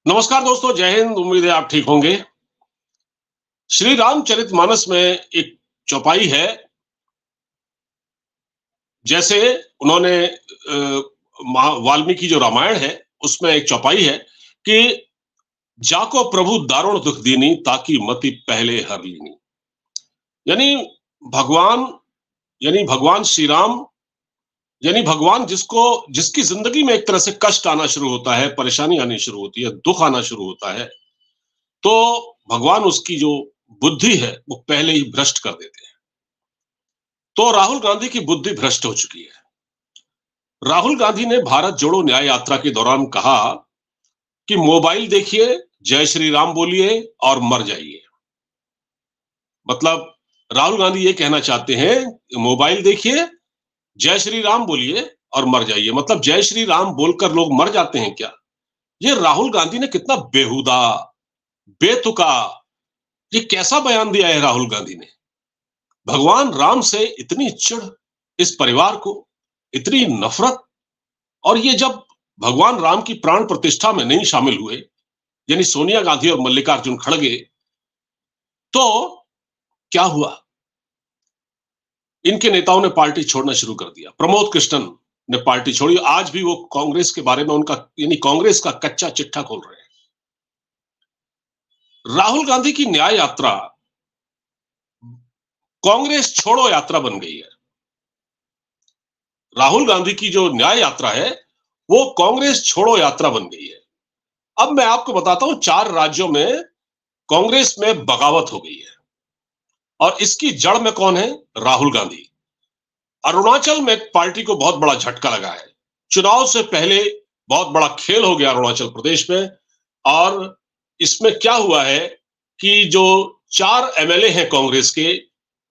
नमस्कार दोस्तों, जय हिंद। उम्मीद है आप ठीक होंगे। श्री रामचरितमानस में एक चौपाई है। जैसे उन्होंने वाल्मीकि जो रामायण है उसमें एक चौपाई है कि जाको प्रभु दारुण दुख दीनी ताकि मति पहले हर लीनी। यानी भगवान यानी भगवान श्री राम यानी भगवान जिसकी जिंदगी में एक तरह से कष्ट आना शुरू होता है, परेशानी आनी शुरू होती है, दुख आना शुरू होता है, तो भगवान उसकी जो बुद्धि है वो पहले ही भ्रष्ट कर देते हैं। तो राहुल गांधी की बुद्धि भ्रष्ट हो चुकी है। राहुल गांधी ने भारत जोड़ो न्याय यात्रा के दौरान कहा कि मोबाइल देखिए, जय श्री राम बोलिए और मर जाइए। मतलब राहुल गांधी ये कहना चाहते हैं, मोबाइल देखिए, जय श्री राम बोलिए और मर जाइए। मतलब जय श्री राम बोलकर लोग मर जाते हैं क्या? ये राहुल गांधी ने कितना बेहुदा, बेतुका, ये कैसा बयान दिया है राहुल गांधी ने। भगवान राम से इतनी चिढ़, इस परिवार को इतनी नफरत, और ये जब भगवान राम की प्राण प्रतिष्ठा में नहीं शामिल हुए, यानी सोनिया गांधी और मल्लिकार्जुन खड़गे, तो क्या हुआ? इनके नेताओं ने पार्टी छोड़ना शुरू कर दिया। प्रमोद कृष्णन ने पार्टी छोड़ी। आज भी वो कांग्रेस के बारे में उनका यानी कांग्रेस का कच्चा चिट्ठा खोल रहे हैं। राहुल गांधी की न्याय यात्रा कांग्रेस छोड़ो यात्रा बन गई है। राहुल गांधी की जो न्याय यात्रा है वो कांग्रेस छोड़ो यात्रा बन गई है। अब मैं आपको बताता हूं, 4 राज्यों में कांग्रेस में बगावत हो गई है और इसकी जड़ में कौन है? राहुल गांधी। अरुणाचल में पार्टी को बहुत बड़ा झटका लगा है। चुनाव से पहले बहुत बड़ा खेल हो गया अरुणाचल प्रदेश में, और इसमें क्या हुआ है कि जो 4 एमएलए हैं कांग्रेस के,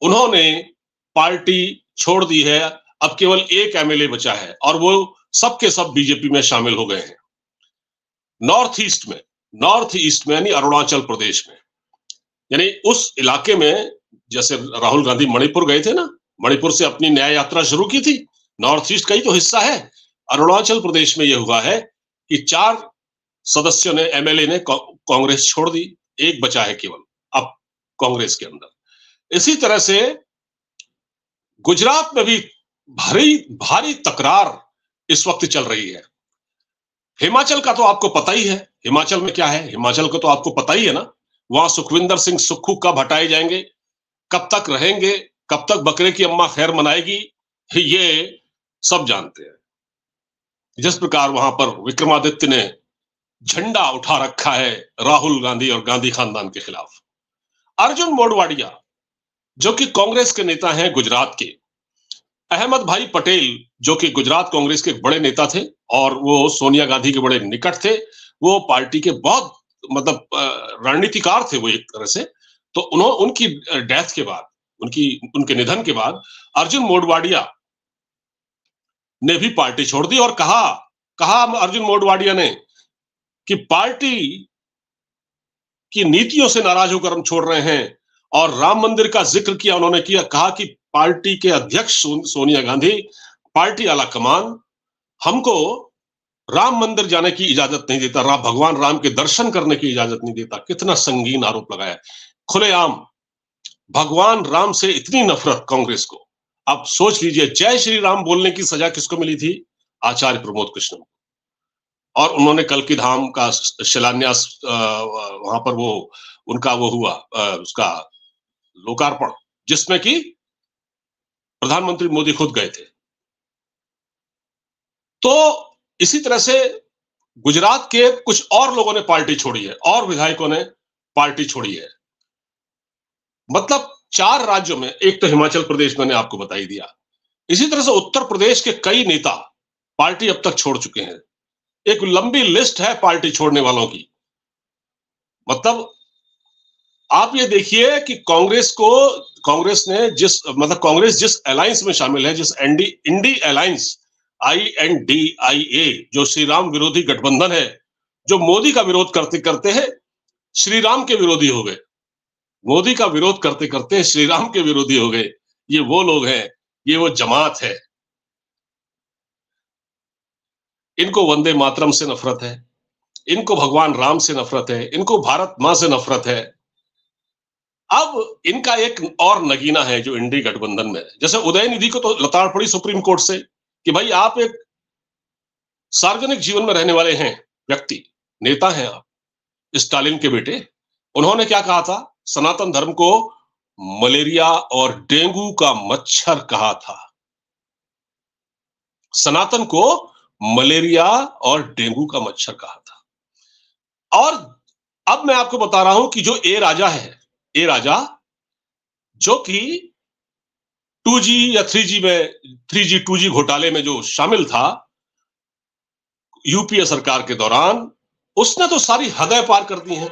उन्होंने पार्टी छोड़ दी है। अब केवल 1 एमएलए बचा है और वो सब के सब बीजेपी में शामिल हो गए हैं। नॉर्थ ईस्ट में यानी अरुणाचल प्रदेश में, यानी उस इलाके में, जैसे राहुल गांधी मणिपुर गए थे ना, मणिपुर से अपनी न्याय यात्रा शुरू की थी, नॉर्थ ईस्ट का ही तो हिस्सा है। अरुणाचल प्रदेश में यह हुआ है कि 4 सदस्यों ने, एमएलए ने कांग्रेस छोड़ दी, 1 बचा है केवल अब कांग्रेस के अंदर। इसी तरह से गुजरात में भी भारी भारी तकरार इस वक्त चल रही है। हिमाचल का तो आपको पता ही है। हिमाचल में क्या है? हिमाचल को तो आपको पता ही है ना। वहां सुखविंदर सिंह सुक्खू कब हटाए जाएंगे, कब तक रहेंगे, कब तक बकरे की अम्मा खैर मनाएगी, ये सब जानते हैं। जिस प्रकार वहां पर विक्रमादित्य ने झंडा उठा रखा है राहुल गांधी और गांधी खानदान के खिलाफ। अर्जुन मोढवाडिया, जो कि कांग्रेस के नेता हैं गुजरात के, अहमद भाई पटेल, जो कि गुजरात कांग्रेस के बड़े नेता थे और वो सोनिया गांधी के बड़े निकट थे, वो पार्टी के बहुत रणनीतिकार थे वो एक तरह से। तो उनकी डेथ के बाद, उनके निधन के बाद अर्जुन मोढवाडिया ने भी पार्टी छोड़ दी और कहा अर्जुन मोढवाडिया ने कि पार्टी की नीतियों से नाराज होकर हम छोड़ रहे हैं। और राम मंदिर का जिक्र किया उन्होंने, कहा कि पार्टी के अध्यक्ष सोनिया गांधी, पार्टी आला कमान हमको राम मंदिर जाने की इजाजत नहीं देता, भगवान राम के दर्शन करने की इजाजत नहीं देता। कितना संगीन आरोप लगाया, खुलेआम। भगवान राम से इतनी नफरत कांग्रेस को। अब सोच लीजिए, जय श्री राम बोलने की सजा किसको मिली थी? आचार्य प्रमोद कृष्ण को। और उन्होंने कल की धाम का शिलान्यास, वहां पर वो उनका वो हुआ, उसका लोकार्पण, जिसमें कि प्रधानमंत्री मोदी खुद गए थे। तो इसी तरह से गुजरात के कुछ और लोगों ने पार्टी छोड़ी है और विधायकों ने पार्टी छोड़ी है। मतलब 4 राज्यों में, एक तो हिमाचल प्रदेश मैंने आपको बता ही दिया। इसी तरह से उत्तर प्रदेश के कई नेता पार्टी अब तक छोड़ चुके हैं। एक लंबी लिस्ट है पार्टी छोड़ने वालों की। मतलब आप ये देखिए कि कांग्रेस जिस अलायंस में शामिल है, जिस इंडी अलायंस, INDIA, जो श्री राम विरोधी गठबंधन है, जो मोदी का विरोध करते करते है श्री राम के विरोधी हो गए, मोदी का विरोध करते करते श्री राम के विरोधी हो गए। ये वो लोग हैं, ये वो जमात है। इनको वंदे मातरम से नफरत है, इनको भगवान राम से नफरत है, इनको भारत मां से नफरत है। अब इनका एक और नगीना है जो इंडी गठबंधन में है। जैसे उदयनिधि को तो लताड़ पड़ी सुप्रीम कोर्ट से कि भाई आप एक सार्वजनिक जीवन में रहने वाले हैं व्यक्ति, नेता हैं आप, स्टालिन के बेटे। उन्होंने क्या कहा था? सनातन धर्म को मलेरिया और डेंगू का मच्छर कहा था। सनातन को मलेरिया और डेंगू का मच्छर कहा था। और अब मैं आपको बता रहा हूं कि जो ए राजा है, ए राजा जो कि 2G या 3G में 3G 2G घोटाले में जो शामिल था यूपीए सरकार के दौरान, उसने तो सारी हदें पार कर दी हैं।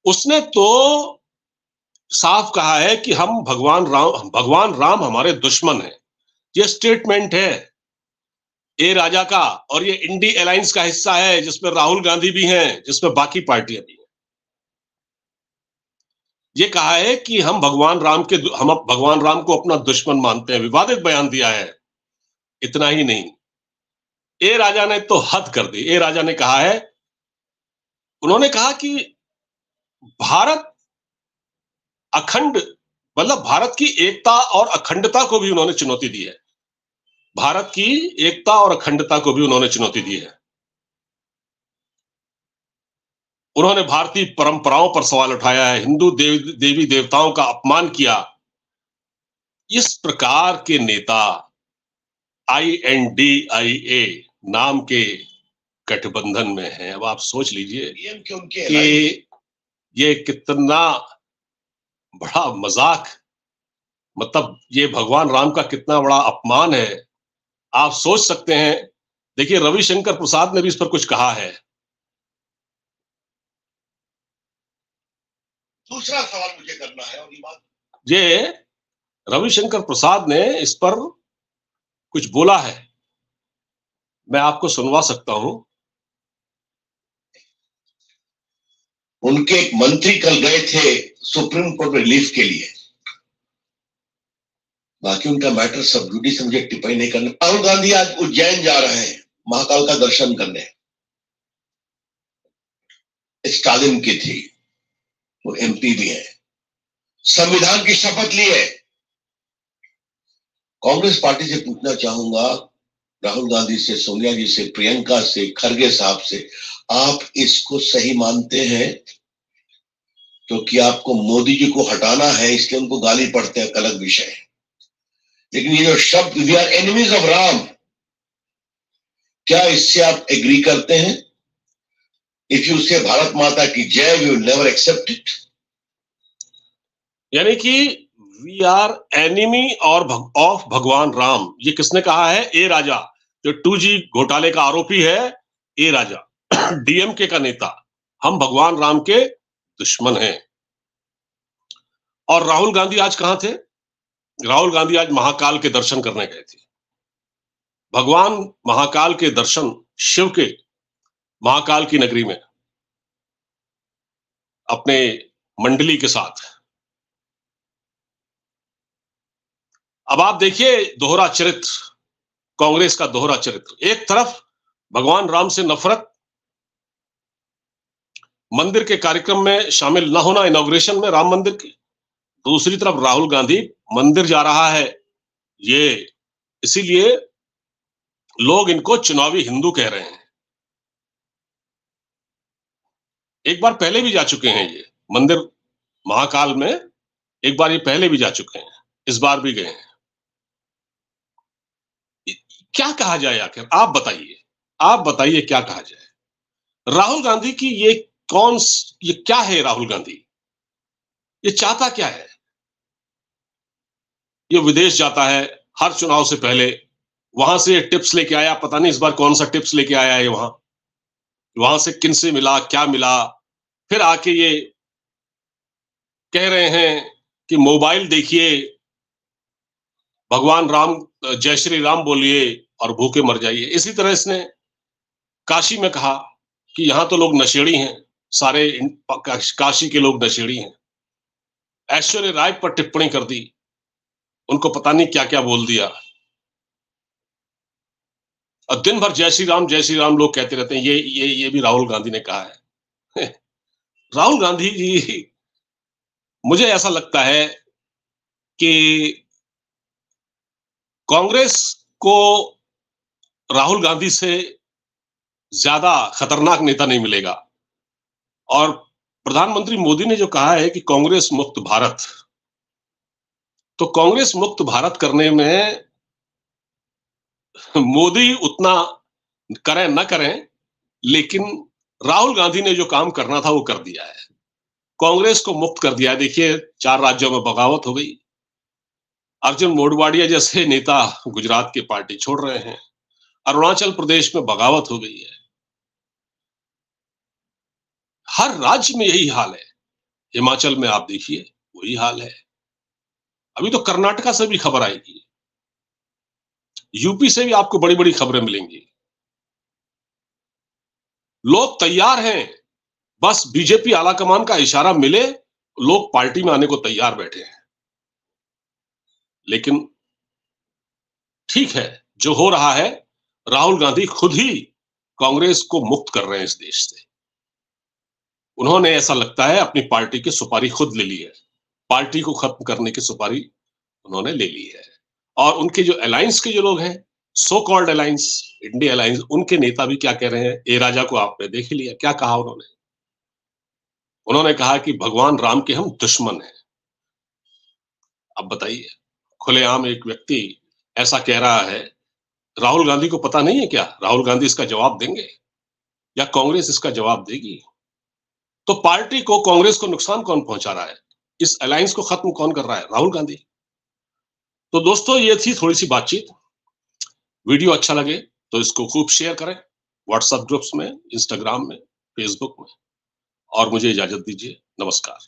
उसने तो साफ कहा है कि हम भगवान राम हमारे दुश्मन हैं। ये स्टेटमेंट है ए राजा का, और ये इंडी अलायंस का हिस्सा है जिसमें राहुल गांधी भी हैं, जिसमें बाकी पार्टियां भी हैं। ये कहा है कि हम भगवान राम को अपना दुश्मन मानते हैं। विवादित बयान दिया है। इतना ही नहीं, ए राजा ने तो हद कर दी। ए राजा ने कहा है, उन्होंने कहा कि भारत अखंड, मतलब भारत की एकता और अखंडता को भी उन्होंने चुनौती दी है। भारत की एकता और अखंडता को भी उन्होंने चुनौती दी है। उन्होंने भारतीय परंपराओं पर सवाल उठाया है, हिंदू देवी देवताओं का अपमान किया। इस प्रकार के नेता INDIA नाम के गठबंधन में हैं। अब आप सोच लीजिए कि ये कितना बड़ा मजाक, मतलब ये भगवान राम का कितना बड़ा अपमान है, आप सोच सकते हैं। देखिए, रविशंकर प्रसाद ने भी इस पर कुछ कहा है। दूसरा सवाल मुझे करना है, और ये रविशंकर प्रसाद ने इस पर कुछ बोला है, मैं आपको सुनवा सकता हूं। उनके एक मंत्री कल गए थे सुप्रीम कोर्ट में रिलीफ के लिए, बाकी उनका मैटर सब जुडिस से मुझे टिप्पणी नहीं करना। राहुल गांधी आज उज्जैन जा रहे हैं महाकाल का दर्शन करने। स्टालिन की थी, वो MP भी है, संविधान की शपथ लिए। कांग्रेस पार्टी से पूछना चाहूंगा, राहुल गांधी से, सोनिया जी से, प्रियंका से, खरगे साहब से, आप इसको सही मानते हैं? क्योंकि आपको मोदी जी को हटाना है इसलिए उनको गाली पड़ते हैं, अलग विषय है। लेकिन ये जो शब्द we are enemies of Ram, क्या इससे आप एग्री करते हैं? इफ यू से भारत माता की जय, we will never accept it. यानी कि वी आर एनिमी ऑफ भगवान राम, ये किसने कहा है? ए राजा, जो 2G घोटाले का आरोपी है। ए राजा DMK का नेता, हम भगवान राम के दुश्मन हैं। और राहुल गांधी आज कहां थे? राहुल गांधी आज महाकाल के दर्शन करने गए थे। भगवान महाकाल के दर्शन, शिव के महाकाल की नगरी में अपने मंडली के साथ। अब आप देखिए दोहरा चरित्र, कांग्रेस का दोहरा चरित्र। एक तरफ भगवान राम से नफरत, मंदिर के कार्यक्रम में शामिल न होना, इनॉग्रेशन में राम मंदिर की। दूसरी तरफ राहुल गांधी मंदिर जा रहा है, ये इसीलिए लोग इनको चुनावी हिंदू कह रहे हैं। एक बार पहले भी जा चुके हैं ये मंदिर महाकाल में, एक बार ये पहले भी जा चुके हैं, इस बार भी गए हैं। क्या कहा जाए आखिर? आप बताइए क्या कहा जाए? राहुल गांधी की ये क्या है? राहुल गांधी ये चाहता क्या है? ये विदेश जाता है हर चुनाव से पहले, वहां से टिप्स लेके आया, पता नहीं इस बार कौन सा टिप्स लेके आया है। वहां से किन से मिला, क्या मिला, फिर आके ये कह रहे हैं कि मोबाइल देखिए, भगवान राम, जय श्री राम बोलिए और भूखे मर जाइए। इसी तरह इसने काशी में कहा कि यहां तो लोग नशेड़ी हैं, सारे काशी के लोग नशेड़ी हैं। ऐश्वर्या राय पर टिप्पणी कर दी, उनको पता नहीं क्या क्या बोल दिया। और दिन भर जय श्री राम लोग कहते रहते हैं। ये भी राहुल गांधी ने कहा है। राहुल गांधी जी, मुझे ऐसा लगता है कि कांग्रेस को राहुल गांधी से ज्यादा खतरनाक नेता नहीं मिलेगा। और प्रधानमंत्री मोदी ने जो कहा है कि कांग्रेस मुक्त भारत, तो कांग्रेस मुक्त भारत करने में मोदी उतना करें न करें, लेकिन राहुल गांधी ने जो काम करना था वो कर दिया है। कांग्रेस को मुक्त कर दिया है। देखिए, 4 राज्यों में बगावत हो गई। अर्जुन मोढवाडिया जैसे नेता गुजरात की पार्टी छोड़ रहे हैं। अरुणाचल प्रदेश में बगावत हो गई है। हर राज्य में यही हाल है। हिमाचल में आप देखिए वही हाल है। अभी तो कर्नाटका से भी खबर आएगी, यूपी से भी आपको बड़ी बड़ी खबरें मिलेंगी। लोग तैयार हैं, बस बीजेपी आलाकमान का इशारा मिले, लोग पार्टी में आने को तैयार बैठे हैं। लेकिन ठीक है, जो हो रहा है, राहुल गांधी खुद ही कांग्रेस को मुक्त कर रहे हैं इस देश से। उन्होंने, ऐसा लगता है, अपनी पार्टी की सुपारी खुद ले ली है। पार्टी को खत्म करने की सुपारी उन्होंने ले ली है। और उनके जो अलायंस के जो लोग हैं, so called alliance, India alliance, उनके नेता भी क्या कह रहे हैं। ए राजा को आपने देख ही लिया, क्या कहा उन्होंने। उन्होंने कहा कि भगवान राम के हम दुश्मन हैं। अब बताइए, खुलेआम एक व्यक्ति ऐसा कह रहा है। राहुल गांधी को पता नहीं है क्या? राहुल गांधी इसका जवाब देंगे या कांग्रेस इसका जवाब देगी? तो पार्टी को, कांग्रेस को नुकसान कौन पहुंचा रहा है? इस अलायंस को खत्म कौन कर रहा है? राहुल गांधी। तो दोस्तों, ये थी थोड़ी सी बातचीत। वीडियो अच्छा लगे तो इसको खूब शेयर करें, व्हाट्सएप ग्रुप्स में, इंस्टाग्राम में, फेसबुक में। और मुझे इजाजत दीजिए। नमस्कार।